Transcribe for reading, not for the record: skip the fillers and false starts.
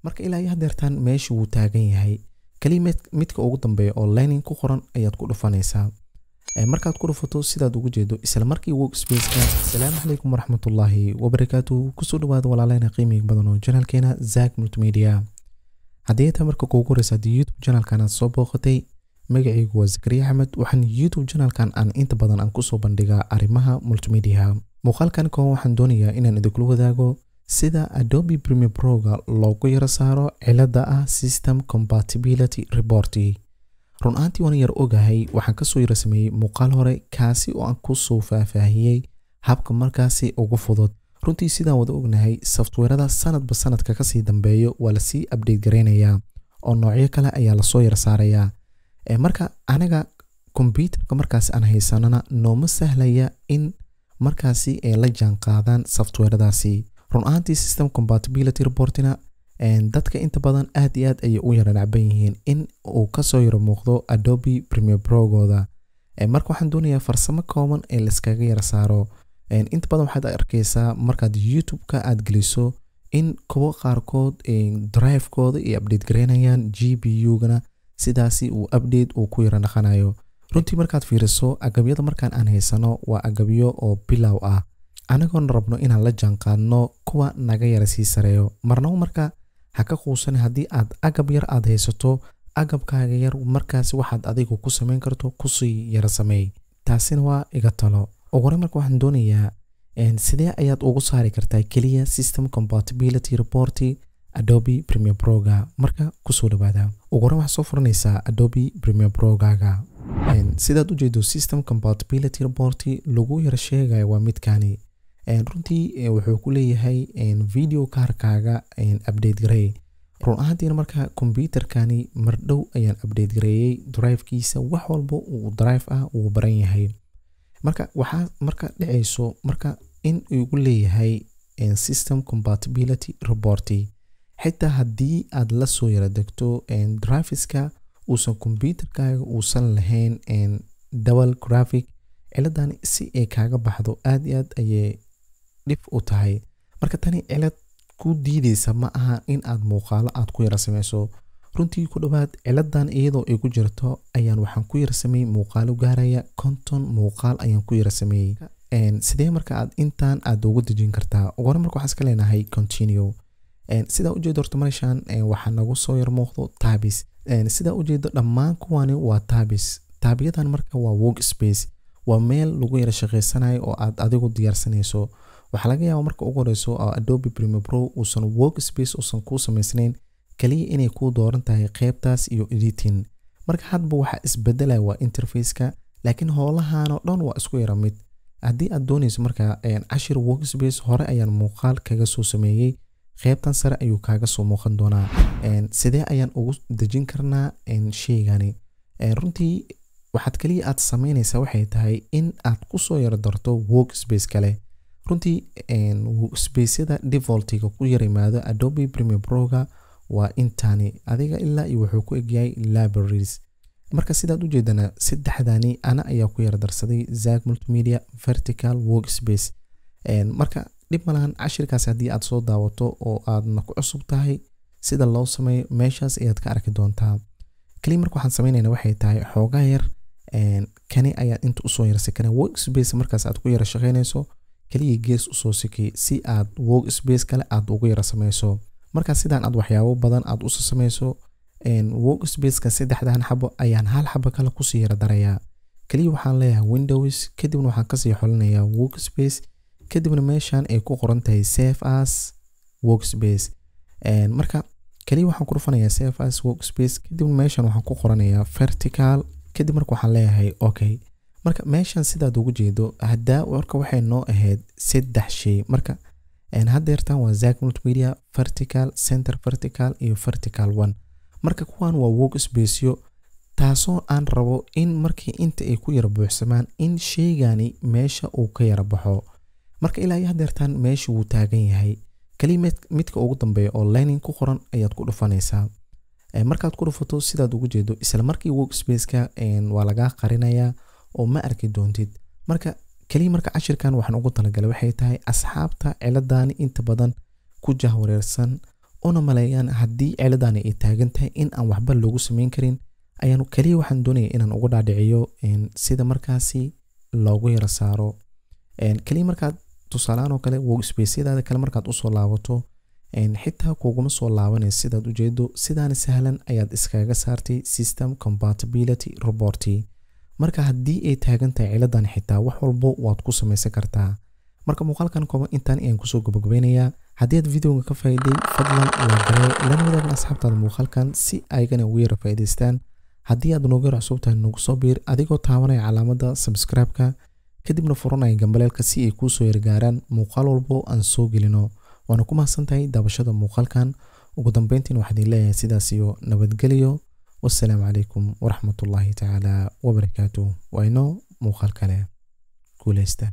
marka ilaa iyo hadeertan meesha uu taagan yahay kaliya midka ugu dambeeya oo lining ku qoran ayaad ku dhufanaysaa markaad ku dhufato sidaad ugu jeedo isla markii workspace-ka. Assalaamu calaykum waraxmatullaahi wabarakaatuh. kusoo dhawaada walaaleyna qiimiga badan oo channelkeena Zack Multimedia. haddii aad marka kuugu horeysa YouTube channelkan aad soo booqatay, magacaygu waa Zakariya Axmed. waxaan YouTube channelkan aan inta badan aan kusoo bandhigaa arrimaha multimedia. muuqaalkan kooban waxaan doonayaa inaan idinkula wadaago sida Adobe Premiere Pro-ga loogu yara saaro cilada ah System Compatibility Report. run ahaantii waan yar ogahay, waxaan ka soo yara sameeyay muuqaal hore kaasi oo aan ku soo faahfaahiyay habka markaasi ugu fudud. runtii sidaan wada ognahay software-ada sanadba sanadka ka sii dambeeyo waa la sii update gareynayaa oo noocyo kale ayaa la soo yara saarayaa. marka anaga computerka markaasi aan haysanana nooma sahlaya in markaasi ay la jaan qaadaan software-daasi. run ahaantii System Compatibility Reportina dadka inta badan aad iyo aad ay u yara nacban yihiin in uu ka soo yara muuqdo Adobe Premiere Pro-gooda. marka waxaan doonayaa farsamo kooban ee la iskaga yara saaro. inta badan waxaad arkaysaa markaad YouTube-ka aad geliso in kuwa qaarkood drive-kooda ay update gareynayaan, GPU-gana sidaasi uu update uu ku yara naqanayo. runtii markaad fiiriso agabyada markaan aan haysano waa agabyo oo bilow ah, anagoon rabno inaan la jaan qaadno kuwa naga yara sii sareeyo. marnaba marka ha ka quusan haddii aad agab yar aad haysato, agabkaaga yar markaasi waxaad adigu ku samayn karto kusii yara sameey. taasina waa iga talo. ugu horreyn marka waxaan doonayaa sidee ayaad ugu saari kartaa keliya System Compatibility Report Adobe Premiere Pro-ga. marka kusoo dhawaada ugu horreyn waxaad soo furanaysaa Adobe Premiere Pro-gaaga. sidaad u jeedo System Compatibility Report lagu yara sheegayo waa midkani. runtii wuxuu ku leeyahay video kaarkaaga update garey. run ahaantiina marka computerkani mardhow ayaan update gareeyay drive-kiisa, wax walba uu drive ah uu baran yahay. marka waxaa marka dhacayso marka in uu leeyahay System Compatibility Report xitaa haddii aad la soo yara degto driveska uusan computerkaaga uusan lahayn double graphic, ciladan si ay kaaga baxdo aad iyo aad ayay dhib u tahay. marka tani cilad ku diideysa ma aha in aad muuqaalo aad ku yara sameyso. runtii ku dhawaad ciladan iyadoo ay ku jirto ayaan waxaan ku yara sameeyay muuqaalo gaaraya 50 muuqaal ayaan ku yara sameeyay. sidee marka aad intaan aad ugu dejin kartaa? ugu horreyn marka waxaan iska leenahay continue. sidaa u jeedo horta meeshaan waxaa nagu soo yar muuqdo tabs. sidaa u jeedo dhammaan kuwani waa tabs. tabyadan marka waa workspace, waa meel lagu yara shaqeysanayo oo aad adigu diyaarsanayso. waxaa laga yaabaa marka ugu horeyso oo Adobe Premiere Pro uusan workspace uusan ku samaysnayn kaliya inay ku dooran tahay qaybtaas iyo editing. marka hadba waxa isbedelaya waa interface-ka, laakiin howlahan oo dhan waa isku yara mid. haddii aad doonayso marka cashir workspace hore ayaan muuqaal kaga soo sameeyay, qaybtan sare ayuu kaaga soo muuqan doonaa. sidee ayaan ugu dejin karnaa sheegani? runtii waxaad kaliya aad sameynaysaa waxay tahay in aad ku soo yara darto workspace kale. runtii workspace-yada default-iga ku yara yimaado Adobe Premiere Pro-ga waa intani adiga ilaa iyo wuxuu ku egyahay libraries. marka sidaad u jeedana saddexdani ana ayaa ku yara darsaday Zack Multimedia Vertical Workspace. marka dhib malahan cashirkaas haddii aad soo daawato oo aadna ku cusub tahay sida loo sameeyo meeshaas ayaad ka arki doontaa. kaliya marka waxaan sameynaynaa waxay tahay xoogaa yar kani ayaad inta usoo yara sikana workspace markaas aad ku yara shaqeynayso kaliya gees usoo sikay si aad workspace kale aad ugu yara sameyso. marka sidaan aad waxyaabo badan aad usoo sameyso workspace-ka saddexdan xabo ayaan hal xabo kale kusii yara darayaa. kaliya waxaan leeyahay Windows, kadibna waxaan kasii xolinayaa workspace, kadibna meeshaan ay ku qoran tahay save as workspace. marka kaliya waxaan ku dhufanayaa save as workspace, kadibna meeshaan waxaan ku qoranayaa vertical, kadib marka waxaan leeyahay okay. marka meeshaan sidaad ugu jeedo hadda warka waxay noo ahayd 3 shay. marka haddeertan waa Zack Multimedia Vertical, Center Vertical iyo Vertical 1. marka kuwan waa workspace-yo taasoo aan rabo in markii inta ay ku yara buuxsamaan in sheegani meesha uu ka yara baxo. marka ilaa iyo haddeertan meesha uu taagan yahay kaliya midka ugu dambeeya oo lining ku qoran ayaad ku dhufanaysaa. markaad ku dhufato sidaad ugu jeedo isla markii workspace-ka waa laga qarinayaa oo ma arki doontid. marka kaliya marka cashirkan waxaan ugu talagalay waxay tahay asxaabta ciladani inta badan ku jahwareersan una maleeyaan haddii ciladani ay taagan tahay in aan waxba loogu samayn karin ayaan kaliya waxaan doonayaa inaan ugu dhaadhiciyo sida markaasi loogu yara saaro kaliya markaad tusaalaan oo kale workspace-yadaada kale markaad u soo laabato xitaa kuguma soo laabanay sidaad u jeedo sidaan sahlan ayaad iskaga saartay system compatibility report marka haddii ay taagan tahay ciladan xitaa wax walbo waad ku samaysan kartaa marka muuqaalkan kooban intaan ayaan kusoo gabagabeynayaa haddii aad videoga ka faa'iiday fadlan like lana wadaag asxaabtaada muuqaalkan si aygana ugu yara faa'iidaystaan haddii aad nooga cusub tahay nagu soo biir adigoo taabanaya calaamadda subscribe-ka kadibna furanaya gambaleelka si ay kuu soo yargaaraan muuqaal walbo aan soo gelino waana ku mahadsantahay daabashada muuqaalkan ugu dambeyntiin waxaan idin leeyahay sidaas iyo nabadgelyo wassalaamu calaykum waraxmatullaahi tacaala wabarakaatuh waa inoo muuqaal kale guuleysta